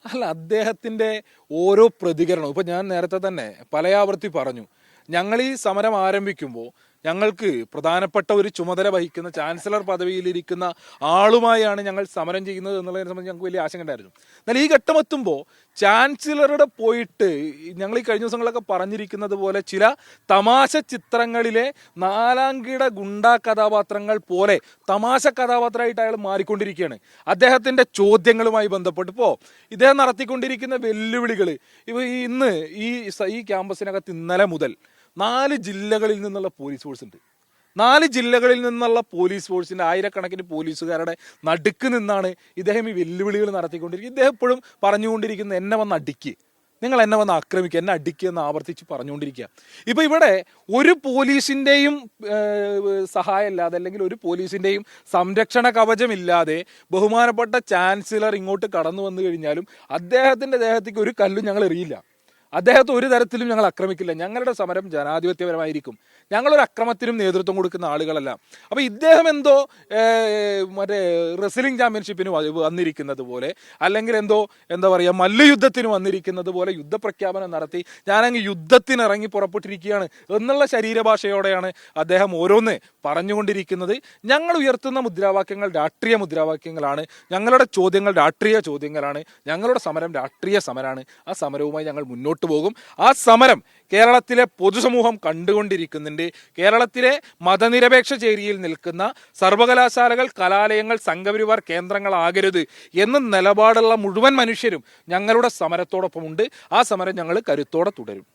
അല്ല, അദ്ദേഹത്തിൻ്റെ ഓരോ പ്രതികരണവും ഇപ്പം ഞാൻ നേരത്തെ തന്നെ പലയാവർത്തി പറഞ്ഞു, ഞങ്ങൾ ഈ സമരം ആരംഭിക്കുമ്പോൾ ഞങ്ങൾക്ക് പ്രധാനപ്പെട്ട ഒരു ചുമതല വഹിക്കുന്ന ചാൻസലർ പദവിയിലിരിക്കുന്ന ആളുമായാണ് ഞങ്ങൾ സമരം ചെയ്യുന്നത് എന്നുള്ളതിനെ സംബന്ധിച്ച് ഞങ്ങൾക്ക് വലിയ ആശങ്ക ഉണ്ടായിരുന്നു. എന്നാൽ ഈ ഘട്ടമെത്തുമ്പോൾ ചാൻസലറുടെ പോയിട്ട് ഞങ്ങൾ ഈ കഴിഞ്ഞ ദിവസങ്ങളൊക്കെ പറഞ്ഞിരിക്കുന്നത് പോലെ ചില തമാശ ചിത്രങ്ങളിലെ നാലാംകിട ഗുണ്ടാ കഥാപാത്രങ്ങൾ പോലെ തമാശ കഥാപാത്രമായിട്ട് അയാൾ മാറിക്കൊണ്ടിരിക്കുകയാണ്. അദ്ദേഹത്തിൻ്റെ ചോദ്യങ്ങളുമായി ബന്ധപ്പെട്ട് ഇപ്പോൾ ഇദ്ദേഹം നടത്തിക്കൊണ്ടിരിക്കുന്ന വെല്ലുവിളികൾ ഇന്ന് ഈ ക്യാമ്പസിനകത്ത് ഇന്നലെ മുതൽ 4 ജില്ലകളിൽ നിന്നുള്ള പോലീസ് ഫോഴ്സ് ഉണ്ട്. 4 ജില്ലകളിൽ നിന്നുള്ള പോലീസ് ഫോഴ്സിൻ്റെ ആയിരക്കണക്കിന് പോലീസുകാരുടെ നടുക്ക് നിന്നാണ് ഇദ്ദേഹം ഈ വെല്ലുവിളികൾ നടത്തിക്കൊണ്ടിരിക്കുന്നത്. ഇദ്ദേഹം എപ്പോഴും പറഞ്ഞുകൊണ്ടിരിക്കുന്നത് എന്നെ വന്ന് അടിക്കുക, നിങ്ങൾ എന്നെ വന്ന് ആക്രമിക്കുക, എന്നെ അടിക്കുക എന്ന് ആവർത്തിച്ച് പറഞ്ഞുകൊണ്ടിരിക്കുക. ഇപ്പോൾ ഇവിടെ ഒരു പോലീസിൻ്റെയും സഹായമില്ലാതെ അല്ലെങ്കിൽ ഒരു പോലീസിൻ്റെയും സംരക്ഷണ കവചമില്ലാതെ ബഹുമാനപ്പെട്ട ചാൻസലർ ഇങ്ങോട്ട് കടന്നു വന്നു കഴിഞ്ഞാലും അദ്ദേഹത്തിൻ്റെ ദേഹത്തേക്ക് ഒരു കല്ലും ഞങ്ങൾ എറിയില്ല. അദ്ദേഹത്തെ ഒരു തരത്തിലും ഞങ്ങൾ ആക്രമിക്കില്ല. ഞങ്ങളുടെ സമരം ജനാധിപത്യപരമായിരിക്കും. ഞങ്ങളൊരു അക്രമത്തിനും നേതൃത്വം കൊടുക്കുന്ന ആളുകളല്ല. അപ്പോൾ ഇദ്ദേഹം എന്തോ മറ്റേ റെസ്ലിംഗ് ചാമ്പ്യൻഷിപ്പിന് വന്നിരിക്കുന്നത് പോലെ, അല്ലെങ്കിൽ എന്താ പറയുക, മല്ലയുദ്ധത്തിന് വന്നിരിക്കുന്നത് പോലെ യുദ്ധപ്രഖ്യാപനം നടത്തി ഞാനങ്ങ് യുദ്ധത്തിനിറങ്ങി പുറപ്പെട്ടിരിക്കുകയാണ് എന്നുള്ള ശരീരഭാഷയോടെയാണ് അദ്ദേഹം ഓരോന്ന് പറഞ്ഞുകൊണ്ടിരിക്കുന്നത്. ഞങ്ങൾ ഉയർത്തുന്ന മുദ്രാവാക്യങ്ങൾ രാഷ്ട്രീയ മുദ്രാവാക്യങ്ങളാണ്, ഞങ്ങളുടെ ചോദ്യങ്ങൾ രാഷ്ട്രീയ ചോദ്യങ്ങളാണ്, ഞങ്ങളുടെ സമരം രാഷ്ട്രീയ സമരമാണ്. ആ സമരവുമായി ഞങ്ങൾ മുന്നോട്ട് പോകും. ആ സമരം കേരളത്തിലെ പൊതുസമൂഹം കണ്ടുകൊണ്ടിരിക്കുന്നുണ്ട്. കേരളത്തിലെ മതനിരപേക്ഷ ചേരിയിൽ നിൽക്കുന്ന സർവകലാശാലകൾ, കലാലയങ്ങൾ സംഘപരിവാർ കേന്ദ്രങ്ങളാകരുത് എന്ന നിലപാടുള്ള മുഴുവൻ മനുഷ്യരും ഞങ്ങളുടെ സമരത്തോടൊപ്പമുണ്ട്. ആ സമരം ഞങ്ങൾ കരുത്തോടെ തുടരും.